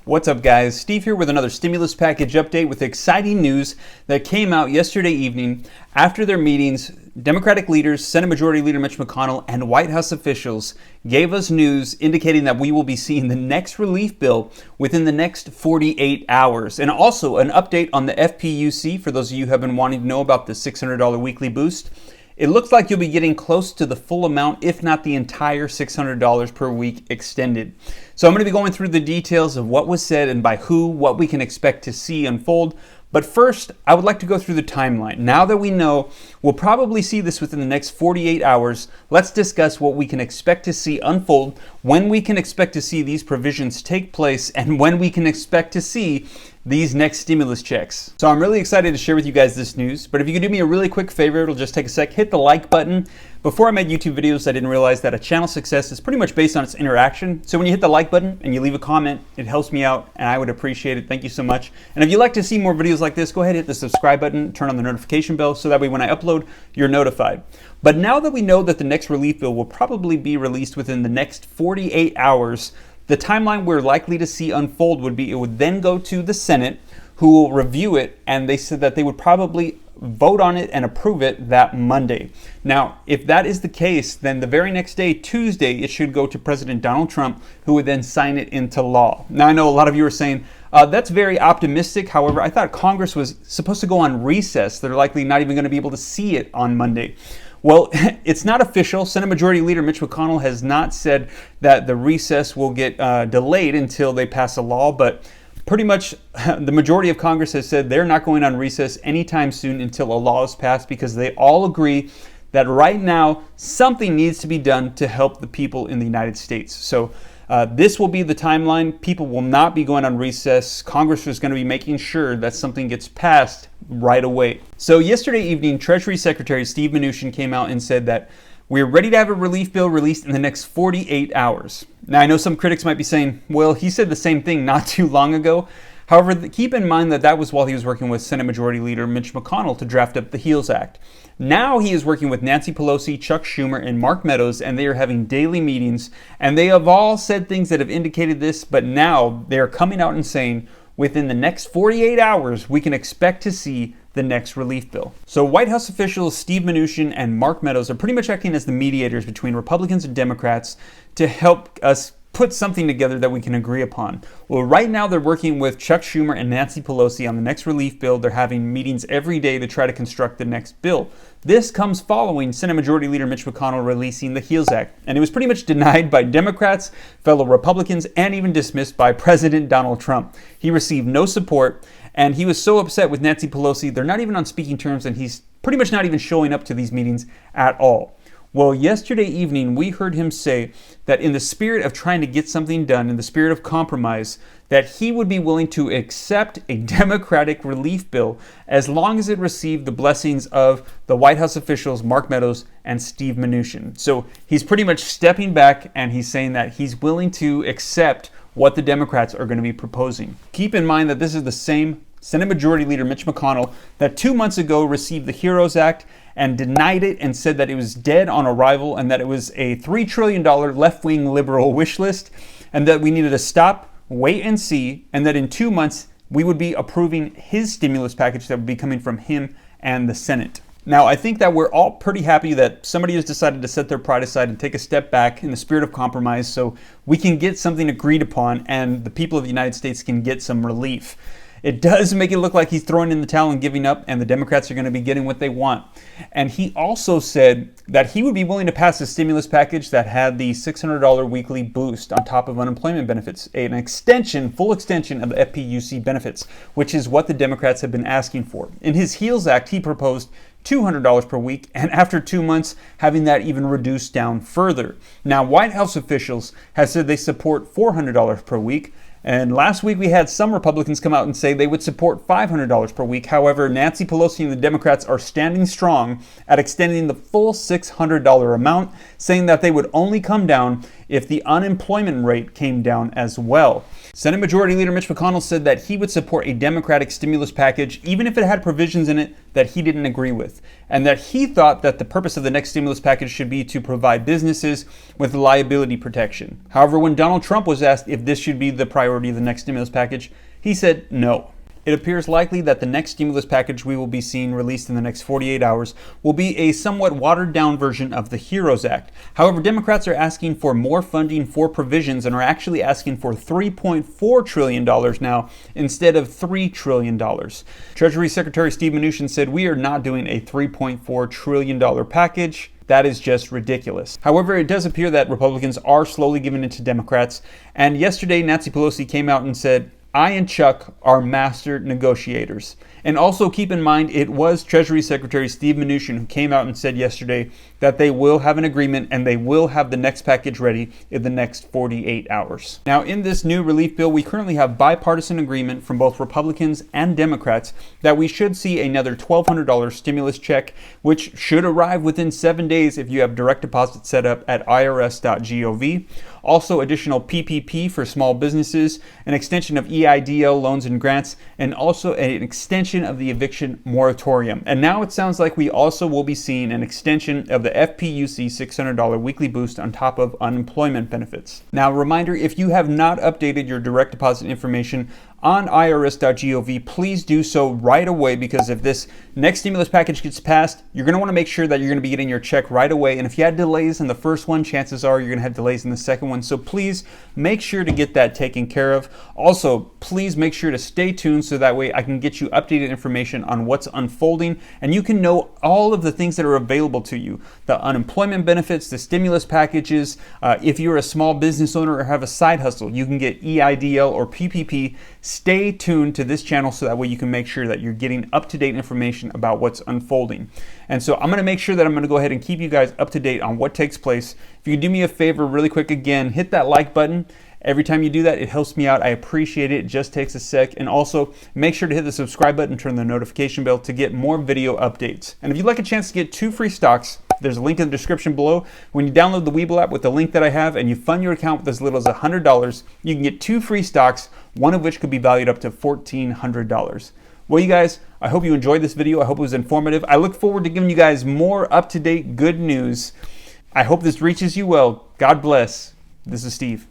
What's up, guys? Steve here with another stimulus package update with exciting news that came out yesterday evening after their meetings. Democratic leaders, Senate Majority Leader Mitch McConnell, and White House officials gave us news indicating that we will be seeing the next relief bill within the next 48 hours. And also an update on the FPUC for those of you who have been wanting to know about the $600 weekly boost. It looks like you'll be getting close to the full amount, if not the entire $600 per week extended. So I'm going to be going through the details of what was said and by who, what we can expect to see unfold. But first, I would like to go through the timeline. Now that we know we'll probably see this within the next 48 hours, let's discuss what we can expect to see unfold, when we can expect to see these provisions take place, and when we can expect to see these next stimulus checks. So I'm really excited to share with you guys this news, but if you could do me a really quick favor, it'll just take a sec, hit the like button. Before I made YouTube videos, I didn't realize that a channel's success is pretty much based on its interaction. So when you hit the like button and you leave a comment, it helps me out and I would appreciate it. Thank you so much. And if you'd like to see more videos like this, go ahead and hit the subscribe button, turn on the notification bell so that way when I upload, you're notified. But now that we know that the next relief bill will probably be released within the next 48 hours, the timeline we're likely to see unfold would be it would then go to the Senate, who will review it, and they said that they would probably vote on it and approve it that Monday. Now, if that is the case, then the very next day, Tuesday, it should go to President Donald Trump, who would then sign it into law. Now, I know a lot of you are saying, that's very optimistic. However, I thought Congress was supposed to go on recess. They're likely not even going to be able to see it on Monday. Well, it's not official. Senate Majority Leader Mitch McConnell has not said that the recess will get delayed until they pass a law, but pretty much the majority of Congress has said they're not going on recess anytime soon until a law is passed, because they all agree that right now something needs to be done to help the people in the United States. So this will be the timeline. People will not be going on recess. Congress is going to be making sure that something gets passed right away. So yesterday evening, Treasury Secretary Steve Mnuchin came out and said that we're ready to have a relief bill released in the next 48 hours. Now, I know some critics might be saying, well, he said the same thing not too long ago. However, keep in mind that that was while he was working with Senate Majority Leader Mitch McConnell to draft up the HEALS Act. Now he is working with Nancy Pelosi, Chuck Schumer, and Mark Meadows, and they are having daily meetings, and they have all said things that have indicated this, but now they are coming out and saying within the next 48 hours, we can expect to see the next relief bill. So White House officials Steve Mnuchin and Mark Meadows are pretty much acting as the mediators between Republicans and Democrats to help us put something together that we can agree upon. Well, right now they're working with Chuck Schumer and Nancy Pelosi on the next relief bill. They're having meetings every day to try to construct the next bill. This comes following Senate Majority Leader Mitch McConnell releasing the HEALS Act, and it was pretty much denied by Democrats, fellow Republicans, and even dismissed by President Donald Trump. He received no support, and he was so upset with Nancy Pelosi, they're not even on speaking terms, and he's pretty much not even showing up to these meetings at all. Well, yesterday evening, we heard him say that in the spirit of trying to get something done, in the spirit of compromise, that he would be willing to accept a Democratic relief bill as long as it received the blessings of the White House officials, Mark Meadows and Steve Mnuchin. So he's pretty much stepping back, and he's saying that he's willing to accept what the Democrats are going to be proposing. Keep in mind that this is the same Senate Majority Leader Mitch McConnell that 2 months ago received the HEROES Act and denied it and said that it was dead on arrival and that it was a $3 trillion left-wing liberal wish list and that we needed to stop, wait and see, and that in 2 months we would be approving his stimulus package that would be coming from him and the Senate. Now, I think that we're all pretty happy that somebody has decided to set their pride aside and take a step back in the spirit of compromise so we can get something agreed upon and the people of the United States can get some relief. It does make it look like he's throwing in the towel and giving up, and the Democrats are going to be getting what they want. And he also said that he would be willing to pass a stimulus package that had the $600 weekly boost on top of unemployment benefits, an extension, full extension of the FPUC benefits, which is what the Democrats have been asking for. In his HEALS Act, he proposed $200 per week, and after 2 months, having that even reduced down further. Now, White House officials have said they support $400 per week. And last week we had some Republicans come out and say they would support $500 per week. However, Nancy Pelosi and the Democrats are standing strong at extending the full $600 amount, saying that they would only come down if the unemployment rate came down as well. Senate Majority Leader Mitch McConnell said that he would support a Democratic stimulus package even if it had provisions in it that he didn't agree with, and that he thought that the purpose of the next stimulus package should be to provide businesses with liability protection. However, when Donald Trump was asked if this should be the priority of the next stimulus package, he said no. It appears likely that the next stimulus package we will be seeing released in the next 48 hours will be a somewhat watered down version of the HEROES Act. However, Democrats are asking for more funding for provisions and are actually asking for $3.4 trillion now instead of $3 trillion. Treasury Secretary Steve Mnuchin said, "We are not doing a $3.4 trillion package. That is just ridiculous." However, it does appear that Republicans are slowly giving in to Democrats. And yesterday, Nancy Pelosi came out and said, "I and Chuck are master negotiators." And also keep in mind, it was Treasury Secretary Steve Mnuchin who came out and said yesterday that they will have an agreement and they will have the next package ready in the next 48 hours. Now, in this new relief bill, we currently have bipartisan agreement from both Republicans and Democrats that we should see another $1,200 stimulus check, which should arrive within 7 days if you have direct deposit set up at irs.gov. Also, additional PPP for small businesses, an extension of EIDL loans and grants, and also an extension of the eviction moratorium. And now it sounds like we also will be seeing an extension of the FPUC $600 weekly boost on top of unemployment benefits. Now, reminder, if you have not updated your direct deposit information on irs.gov, please do so right away, because if this next stimulus package gets passed, you're going to want to make sure that you're going to be getting your check right away. And if you had delays in the first one, chances are you're going to have delays in the second one. So please make sure to get that taken care of. Also, please make sure to stay tuned so that way I can get you updated information on what's unfolding and you can know all of the things that are available to you. The unemployment benefits, the stimulus packages. If you're a small business owner or have a side hustle, you can get EIDL or PPP. Stay tuned to this channel so that way you can make sure that you're getting up-to-date information about what's unfolding. And so I'm going to make sure that I'm going to go ahead and keep you guys up to date on what takes place. If you could do me a favor really quick, again, hit that like button. Every time you do that, it helps me out. I appreciate it. It just takes a sec. And also make sure to hit the subscribe button and turn the notification bell to get more video updates. And if you'd like a chance to get 2 free stocks, there's a link in the description below. When you download the Webull app with the link that I have and you fund your account with as little as $100, you can get 2 free stocks, one of which could be valued up to $1,400. Well, you guys, I hope you enjoyed this video. I hope it was informative. I look forward to giving you guys more up-to-date good news. I hope this reaches you well. God bless. This is Steve.